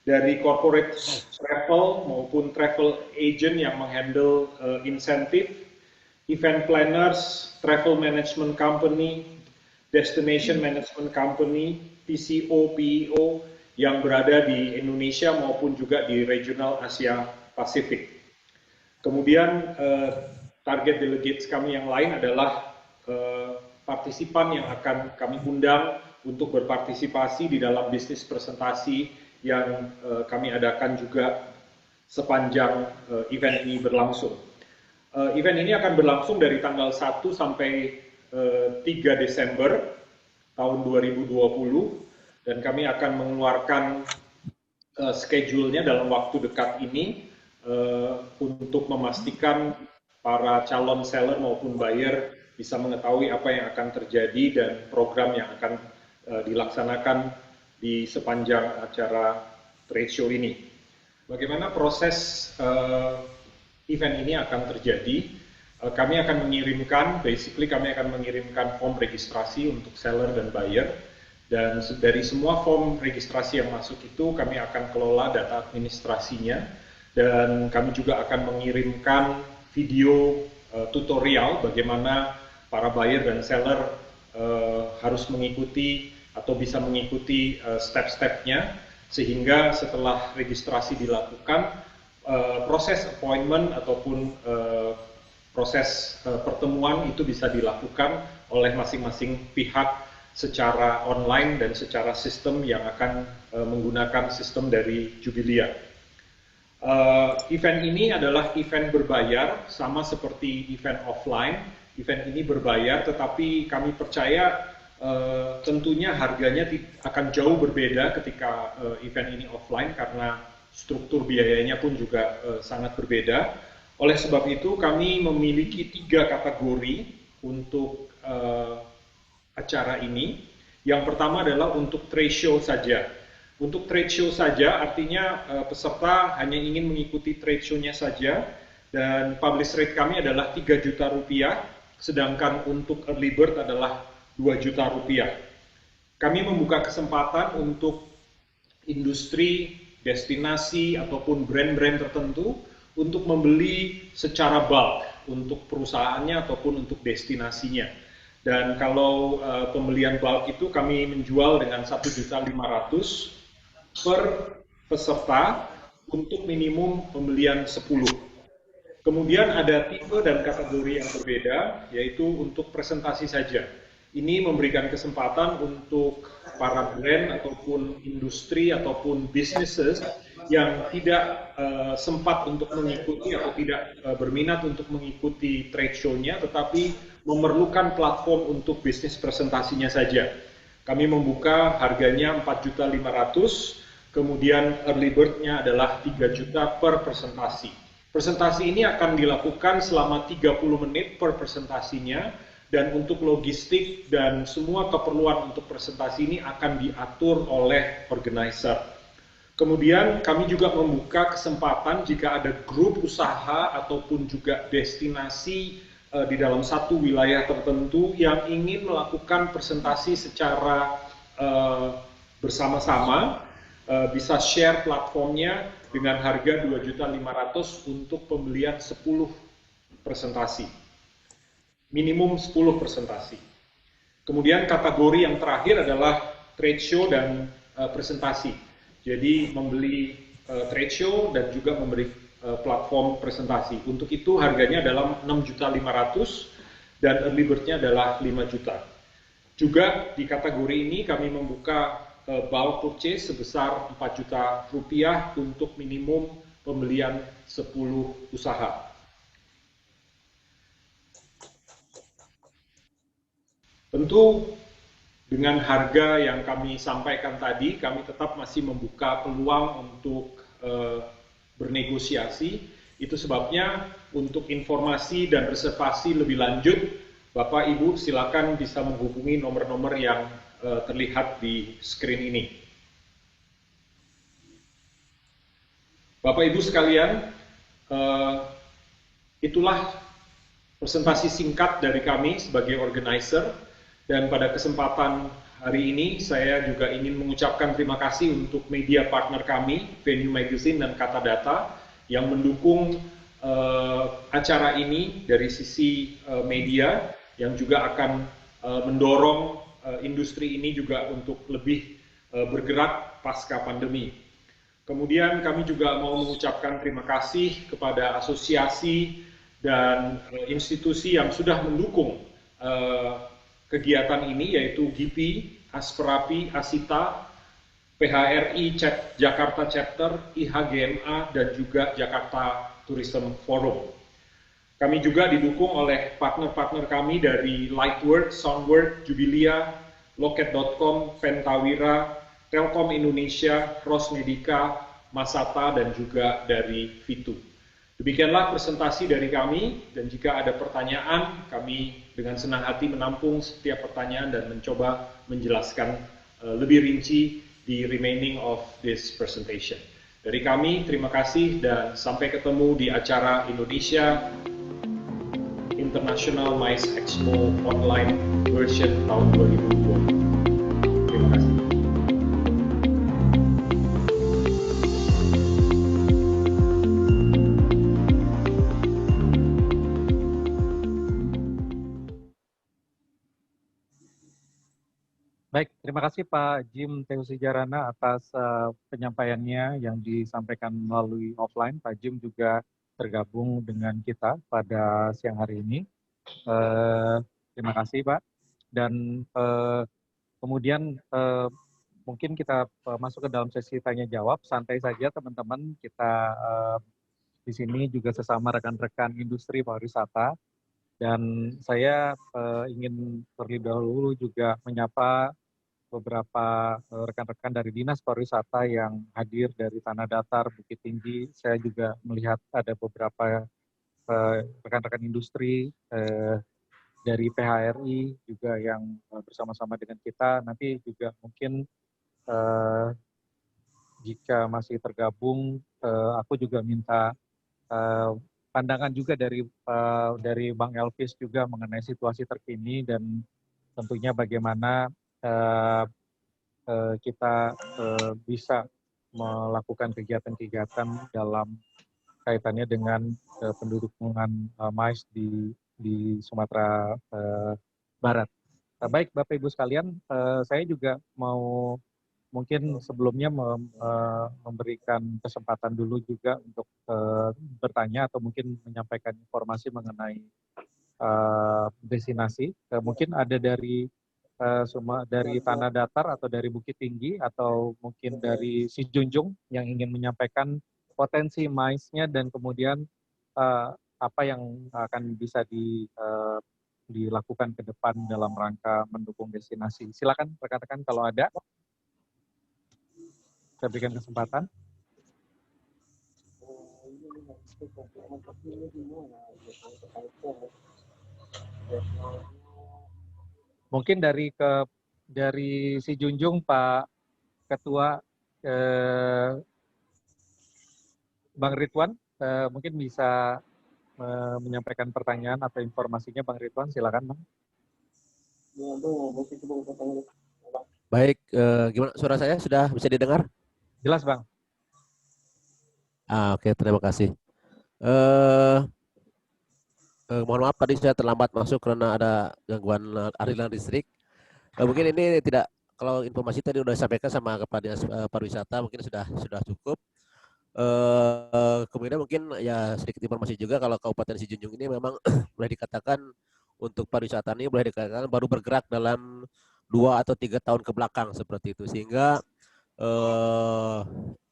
S5: dari corporate travel maupun travel agent yang menghandle insentif, event planners, travel management company, destination management company, PCO, PEO yang berada di Indonesia maupun juga di regional Asia Pasifik. Kemudian target delegates kami yang lain adalah partisipan yang akan kami undang untuk berpartisipasi di dalam bisnis presentasi yang kami adakan juga sepanjang event ini berlangsung. Event ini akan berlangsung dari tanggal 1 sampai 3 Desember tahun 2020 dan kami akan mengeluarkan schedule-nya dalam waktu dekat ini untuk memastikan para calon seller maupun buyer bisa mengetahui apa yang akan terjadi dan program yang akan dilaksanakan di sepanjang acara trade show ini. Bagaimana proses event ini akan terjadi? Kami akan mengirimkan form registrasi untuk seller dan buyer, dan dari semua form registrasi yang masuk itu kami akan kelola data administrasinya, dan kami juga akan mengirimkan video tutorial bagaimana para buyer dan seller harus mengikuti atau bisa mengikuti step-stepnya, sehingga setelah registrasi dilakukan, proses appointment ataupun proses pertemuan itu bisa dilakukan oleh masing-masing pihak secara online dan secara sistem yang akan menggunakan sistem dari Jubilia. Event ini adalah event berbayar, sama seperti event offline. Event ini berbayar, tetapi kami percaya tentunya harganya akan jauh berbeda ketika event ini offline karena struktur biayanya pun juga sangat berbeda. Oleh sebab itu kami memiliki 3 kategori untuk acara ini. Yang pertama adalah untuk trade show saja. Untuk trade show saja artinya peserta hanya ingin mengikuti trade show-nya saja, dan publish rate kami adalah 3 juta rupiah, sedangkan untuk early bird adalah 2 juta rupiah. Kami membuka kesempatan untuk industri, destinasi, ataupun brand-brand tertentu untuk membeli secara bulk untuk perusahaannya ataupun untuk destinasinya. Dan kalau pembelian bulk itu kami menjual dengan 1.500.000 per peserta untuk minimum pembelian 10. Kemudian ada tipe dan kategori yang berbeda, yaitu untuk presentasi saja. Ini memberikan kesempatan untuk para brand ataupun industri ataupun businesses yang tidak sempat untuk mengikuti atau tidak berminat untuk mengikuti trade show-nya, tetapi memerlukan platform untuk bisnis presentasinya saja. Kami membuka harganya 4.500.000, kemudian early bird-nya adalah 3 juta per presentasi. Presentasi ini akan dilakukan selama 30 menit per presentasinya, dan untuk logistik dan semua keperluan untuk presentasi ini akan diatur oleh organizer. Kemudian kami juga membuka kesempatan jika ada grup usaha ataupun juga destinasi di dalam satu wilayah tertentu yang ingin melakukan presentasi secara bersama-sama, bisa share platformnya dengan harga 2.500.000 untuk pembelian 10 presentasi. Minimum 10 presentasi. Kemudian kategori yang terakhir adalah trade show dan presentasi. Jadi membeli trade show dan juga memberi platform presentasi. Untuk itu harganya adalah 6.500.000 dan early bird-nya adalah 5 juta. Juga di kategori ini kami membuka bulk purchase sebesar 4 juta rupiah untuk minimum pembelian 10 usaha. Tentu dengan harga yang kami sampaikan tadi, kami tetap masih membuka peluang untuk bernegosiasi. Itu sebabnya untuk informasi dan reservasi lebih lanjut, Bapak Ibu silakan bisa menghubungi nomor-nomor yang terlihat di screen ini. Bapak Ibu sekalian, itulah presentasi singkat dari kami sebagai organizer. Dan pada kesempatan hari ini, saya juga ingin mengucapkan terima kasih untuk media partner kami, Venue Magazine dan Kata Data, yang mendukung acara ini dari sisi media, yang juga akan mendorong industri ini juga untuk lebih bergerak pasca pandemi. Kemudian kami juga mau mengucapkan terima kasih kepada asosiasi dan institusi yang sudah mendukung kegiatan ini, yaitu GIPI, Asperapi, Asita, PHRI Jakarta Chapter, IHGMA, dan juga Jakarta Tourism Forum. Kami juga didukung oleh partner-partner kami dari Lightwork, Soundwork, Jubilia, Loket.com, Pentawira, Telkom Indonesia, Rosmedica, Masata, dan juga dari Vitu. Demikianlah presentasi dari kami, dan jika ada pertanyaan, kami dengan senang hati menampung setiap pertanyaan dan mencoba menjelaskan lebih rinci di remaining of this presentation. Dari kami, terima kasih dan sampai ketemu di acara Indonesia International MICE Expo Online version tahun 2020. Terima kasih.
S1: Baik, terima kasih Pak Jim Teusijarana atas penyampaiannya yang disampaikan melalui offline. Pak Jim juga tergabung dengan kita pada siang hari ini. Terima kasih Pak. Dan kemudian mungkin kita masuk ke dalam sesi tanya jawab. Santai saja teman-teman, kita di sini juga sesama rekan-rekan industri pariwisata. Dan saya ingin terlebih dahulu juga menyapa beberapa rekan-rekan dari Dinas Pariwisata yang hadir dari Tanah Datar, Bukit Tinggi. Saya juga melihat ada beberapa rekan-rekan industri dari PHRI juga yang bersama-sama dengan kita. Nanti juga mungkin jika masih tergabung, aku juga minta pandangan juga dari Bang Elvis juga mengenai situasi terkini dan tentunya bagaimana kita bisa melakukan kegiatan-kegiatan dalam kaitannya dengan pendudukan MICE di Sumatera Barat. Baik Bapak Ibu sekalian, saya juga mau mungkin sebelumnya memberikan kesempatan dulu juga untuk bertanya atau mungkin menyampaikan informasi mengenai destinasi. Mungkin ada dari Tanah Datar atau dari Bukit Tinggi atau mungkin dari Si Junjung yang ingin menyampaikan potensi MICE-nya dan kemudian apa yang akan bisa dilakukan ke depan dalam rangka mendukung destinasi. Silakan rekan-rekan kalau ada. Saya berikan kesempatan. Mungkin dari si Junjung, Pak Ketua, Bang Ridwan, mungkin bisa menyampaikan pertanyaan atau informasinya, Bang Ridwan, silakan, Bang.
S6: Baik, gimana suara saya sudah bisa didengar?
S1: Jelas, Bang.
S6: Oke, terima kasih. Mohon maaf tadi saya terlambat masuk karena ada gangguan aliran listrik. Mungkin ini tidak, kalau informasi tadi sudah disampaikan sama Kepala Dinas Pariwisata mungkin sudah cukup. Kemudian mungkin ya sedikit informasi juga kalau Kabupaten Sijunjung ini memang boleh dikatakan untuk pariwisata ini boleh dikatakan baru bergerak dalam 2 atau 3 tahun ke belakang seperti itu, sehingga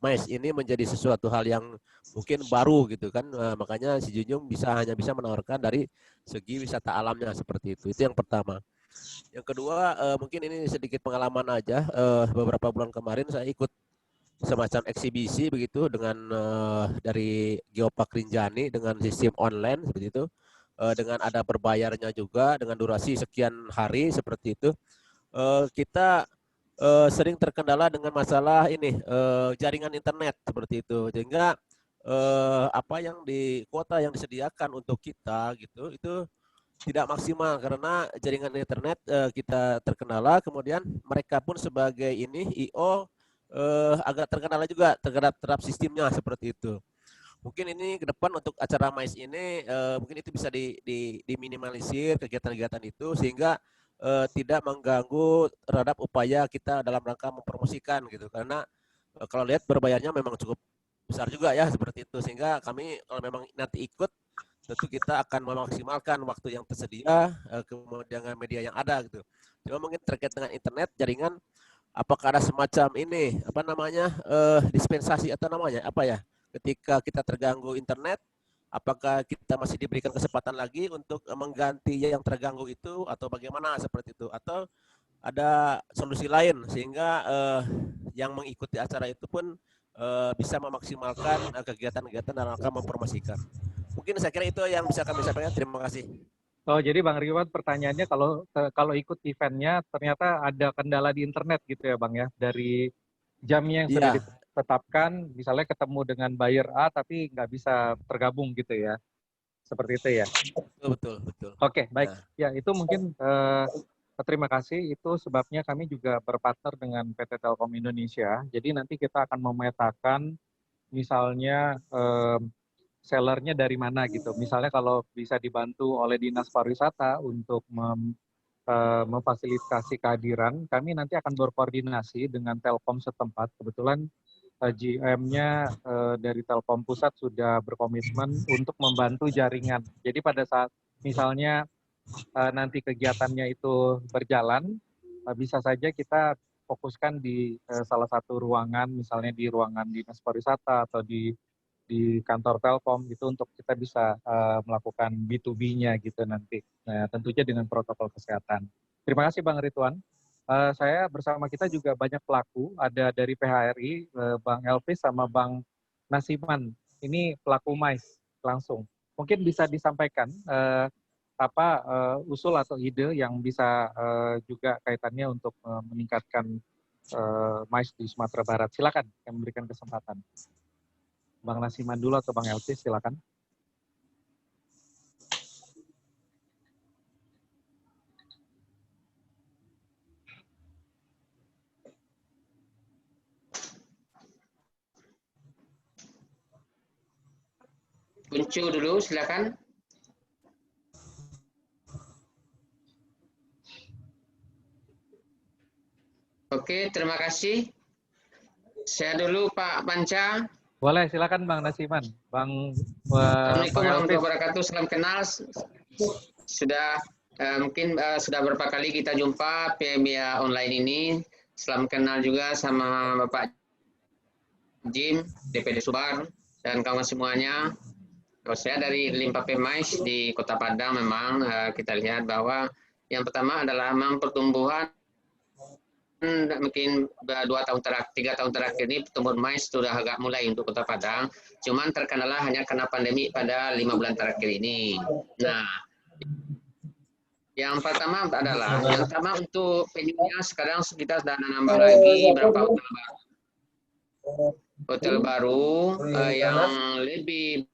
S6: MICE ini menjadi sesuatu hal yang mungkin baru gitu kan, makanya Sijunjung hanya bisa menawarkan dari segi wisata alamnya seperti itu yang pertama. Yang kedua, mungkin ini sedikit pengalaman aja, beberapa bulan kemarin saya ikut semacam eksibisi begitu dengan dari Geopark Rinjani dengan sistem online seperti itu, dengan ada berbayarnya juga dengan durasi sekian hari seperti itu. Kita sering terkendala dengan masalah ini jaringan internet seperti itu, sehingga apa yang kuota yang disediakan untuk kita gitu itu tidak maksimal karena jaringan internet kita terkendala. Kemudian mereka pun sebagai IO agak terkendala juga terhadap sistemnya seperti itu. Mungkin ini ke depan untuk acara MICE ini mungkin itu bisa diminimalisir kegiatan-kegiatan itu sehingga tidak mengganggu terhadap upaya kita dalam rangka mempromosikan gitu, karena kalau lihat berbayarnya memang cukup besar juga ya seperti itu, sehingga kami kalau memang nanti ikut tentu kita akan memaksimalkan waktu yang tersedia kemudian dengan media yang ada gitu. Cuma mungkin terkait dengan internet jaringan, apakah ada semacam ini apa namanya dispensasi atau namanya apa ya, ketika kita terganggu internet, apakah kita masih diberikan kesempatan lagi untuk mengganti yang terganggu itu atau bagaimana seperti itu, atau ada solusi lain sehingga yang mengikuti acara itu pun bisa memaksimalkan kegiatan-kegiatan dalam rangka mempromosikan. Mungkin saya kira itu yang bisa kami sampaikan. Terima kasih.
S1: Oh, jadi Bang Ridwan pertanyaannya kalau ikut eventnya ternyata ada kendala di internet gitu ya, Bang ya, dari jamnya yang sudah ditetapkan, misalnya ketemu dengan buyer A tapi nggak bisa tergabung gitu ya, seperti itu ya.
S6: Betul.
S1: Oke, baik. Ya, itu mungkin terima kasih. Itu sebabnya kami juga berpartner dengan PT Telkom Indonesia. Jadi nanti kita akan memetakan misalnya sellernya dari mana gitu. Misalnya kalau bisa dibantu oleh Dinas Pariwisata untuk memfasilitasi kehadiran, kami nanti akan berkoordinasi dengan Telkom setempat. Kebetulan GM-nya dari Telkom Pusat sudah berkomitmen untuk membantu jaringan. Jadi pada saat misalnya nanti kegiatannya itu berjalan, bisa saja kita fokuskan di salah satu ruangan, misalnya di ruangan Dinas Pariwisata atau di kantor Telkom gitu, untuk kita bisa melakukan B2B-nya gitu nanti. Nah, tentunya dengan protokol kesehatan. Terima kasih Bang Ridwan. Saya bersama kita juga banyak pelaku, ada dari PHRI, Bang Elvis sama Bang Nasiman. Ini pelaku MICE langsung. Mungkin bisa disampaikan usul atau ide yang bisa juga kaitannya untuk meningkatkan MICE di Sumatera Barat. Silakan, yang memberikan kesempatan. Bang Nasiman dulu atau Bang Elvis, silakan.
S7: Kuncu dulu, silakan. Oke, terima kasih. Saya dulu Pak Panca.
S1: Boleh, silakan Bang Nasiman.
S7: Assalamualaikum warahmatullahi wabarakatuh. Salam kenal. Mungkin sudah berapa kali kita jumpa via online ini. Salam kenal juga sama Bapak Jim, DPD Subar, dan kawan semuanya. Kalau saya dari Limpa Pemais di Kota Padang memang kita lihat bahwa yang pertama adalah memang pertumbuhan mungkin 3 tahun terakhir ini pertumbuhan mais sudah agak mulai untuk Kota Padang, cuman terkendala hanya karena pandemi pada 5 bulan terakhir ini. Nah, yang pertama untuk venue-nya sekarang kita sudah nambah lagi berapa hotel baru yang lebih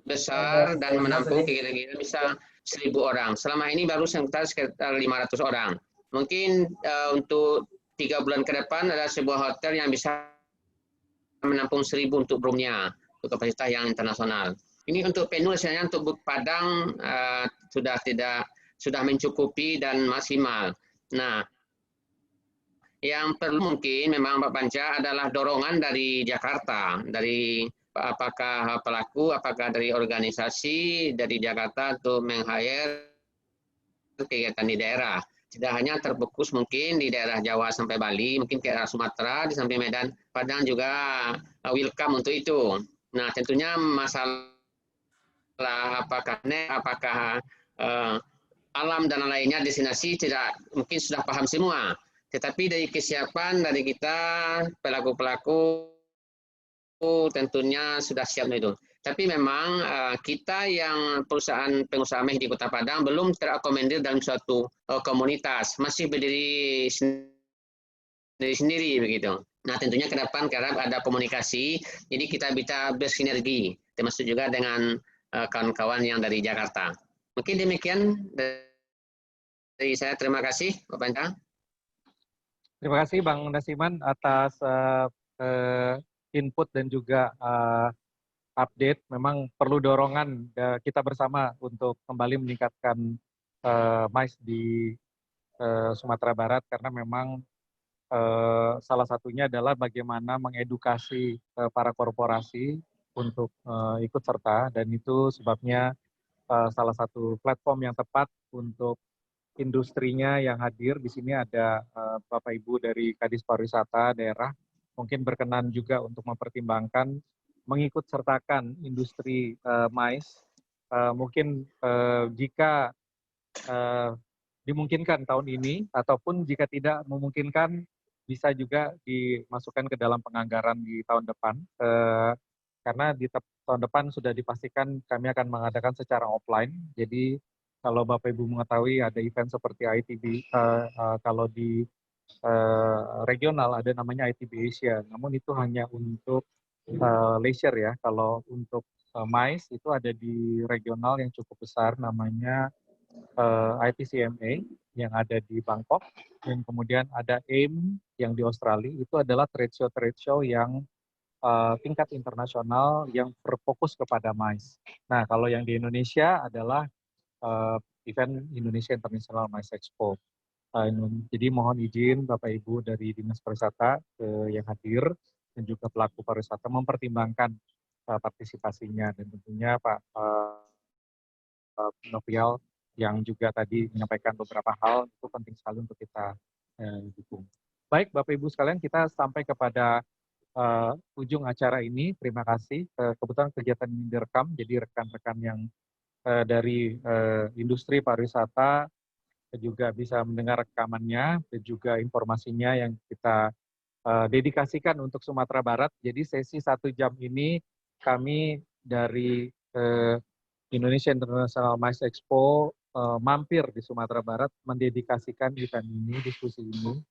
S7: besar dan menampung kira-kira bisa 1.000 orang. Selama ini baru sekitar 500 orang. Mungkin untuk 3 bulan ke depan ada sebuah hotel yang bisa menampung 1.000 untuk roomnya, untuk kapasitas yang internasional. Ini untuk venue sebenarnya untuk Padang sudah mencukupi dan maksimal. Nah, yang perlu mungkin memang Pak Panca adalah dorongan dari Jakarta, dari apakah pelaku, apakah dari organisasi dari Jakarta untuk meng-hire kegiatan di daerah. Tidak hanya terfokus mungkin di daerah Jawa sampai Bali, mungkin ke arah Sumatera, di samping Medan, Padang juga welcome untuk itu. Nah, tentunya masalah apakah alam dan lainnya destinasi tidak mungkin sudah paham semua. Tetapi dari kesiapan dari kita pelaku-pelaku tentunya sudah siap itu. Tapi memang kita yang pengusaha meh di Kota Padang belum terakomodir dalam suatu komunitas, masih berdiri sendiri begitu. Nah, tentunya ke depan karena ada komunikasi, jadi kita bisa bersinergi, termasuk juga dengan kawan-kawan yang dari Jakarta. Mungkin demikian dari saya. Terima kasih, Pak Panca.
S1: Terima kasih Bang Nasiman atas input dan juga update. Memang perlu dorongan kita bersama untuk kembali meningkatkan mais di Sumatera Barat karena memang salah satunya adalah bagaimana mengedukasi para korporasi untuk ikut serta, dan itu sebabnya salah satu platform yang tepat untuk industrinya yang hadir. Di sini ada Bapak Ibu dari Kadis Pariwisata daerah, mungkin berkenan juga untuk mempertimbangkan mengikut sertakan industri mais. Mungkin jika dimungkinkan tahun ini, ataupun jika tidak memungkinkan bisa juga dimasukkan ke dalam penganggaran di tahun depan. Karena di tahun depan sudah dipastikan kami akan mengadakan secara offline. Jadi kalau Bapak Ibu mengetahui ada event seperti ITB, kalau di regional ada namanya ITB Asia, namun itu hanya untuk leisure ya. Kalau untuk mais itu ada di regional yang cukup besar namanya ITCMA yang ada di Bangkok, dan kemudian ada AIM yang di Australia. Itu adalah trade show yang tingkat internasional yang berfokus kepada mais. Nah, kalau yang di Indonesia adalah event Indonesia International Mais Expo. Jadi mohon izin Bapak Ibu dari Dinas Pariwisata yang hadir dan juga pelaku pariwisata mempertimbangkan partisipasinya, dan tentunya Pak Novial yang juga tadi menyampaikan beberapa hal itu penting sekali untuk kita dukung. Baik Bapak Ibu sekalian, kita sampai kepada ujung acara ini. Terima kasih. Kebetulan kegiatan ini direkam, jadi rekan-rekan yang dari industri pariwisata juga bisa mendengar rekamannya dan juga informasinya yang kita dedikasikan untuk Sumatera Barat. Jadi sesi 1 jam ini kami dari Indonesia International Mais Expo mampir di Sumatera Barat mendedikasikan event ini, diskusi ini,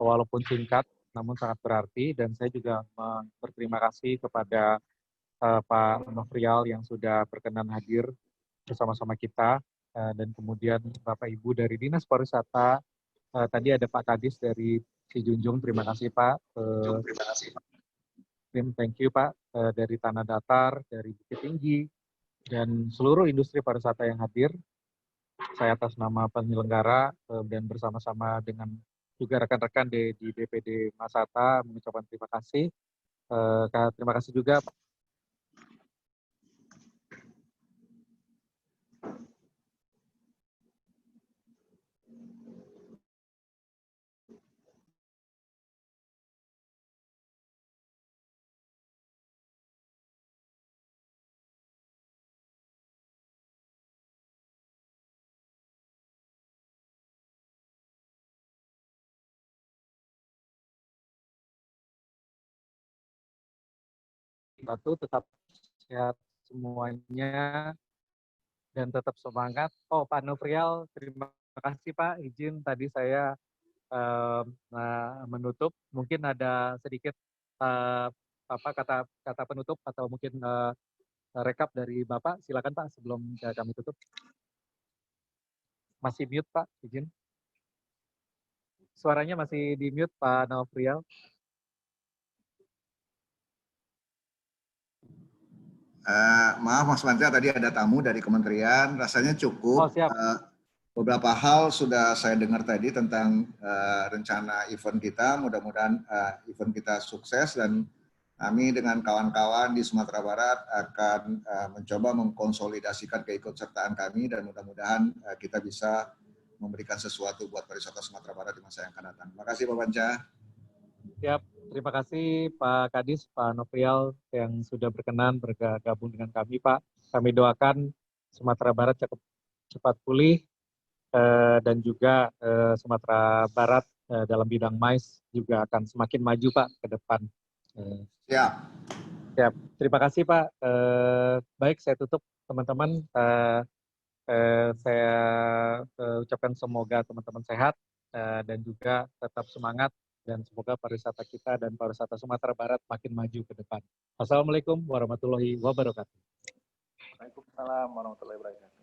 S1: walaupun singkat namun sangat berarti. Dan saya juga berterima kasih kepada Pak Nofrial yang sudah berkenan hadir bersama-sama kita, dan kemudian Bapak Ibu dari Dinas Pariwisata, tadi ada Pak Kadis dari Sijunjung, terima kasih Pak. Terima kasih Pak. Thank you Pak, dari Tanah Datar, dari Bukit Tinggi, dan seluruh industri pariwisata yang hadir. Saya atas nama penyelenggara dan bersama-sama dengan juga rekan-rekan di DPD Masata mengucapkan terima kasih. Terima kasih juga 2021. Tetap sehat semuanya dan tetap semangat. Oh, Pak Nofrial, terima kasih Pak. Izin tadi saya menutup. Mungkin ada sedikit kata penutup atau mungkin rekap dari Bapak. Silakan Pak sebelum kami tutup. Masih mute Pak, izin. Suaranya masih di mute Pak Nofrial.
S3: Maaf Mas Menteri, tadi ada tamu dari kementerian, rasanya cukup.
S1: Oh, siap.
S3: Beberapa hal sudah saya dengar tadi tentang rencana event kita, mudah-mudahan event kita sukses dan kami dengan kawan-kawan di Sumatera Barat akan mencoba mengkonsolidasikan keikutsertaan kami dan mudah-mudahan kita bisa memberikan sesuatu buat pariwisata Sumatera Barat di masa yang akan datang. Terima kasih Pak Panca.
S1: Siap, terima kasih Pak Kadis, Pak Nofrial yang sudah berkenan bergabung dengan kami Pak. Kami doakan Sumatera Barat cepat pulih dan juga Sumatera Barat dalam bidang mais juga akan semakin maju Pak ke depan.
S3: Siap.
S1: Siap. Terima kasih Pak. Baik, saya tutup teman-teman. Saya ucapkan semoga teman-teman sehat dan juga tetap semangat dan semoga pariwisata kita dan pariwisata Sumatera Barat makin maju ke depan. Wassalamualaikum warahmatullahi wabarakatuh.
S8: Waalaikumsalam warahmatullahi wabarakatuh.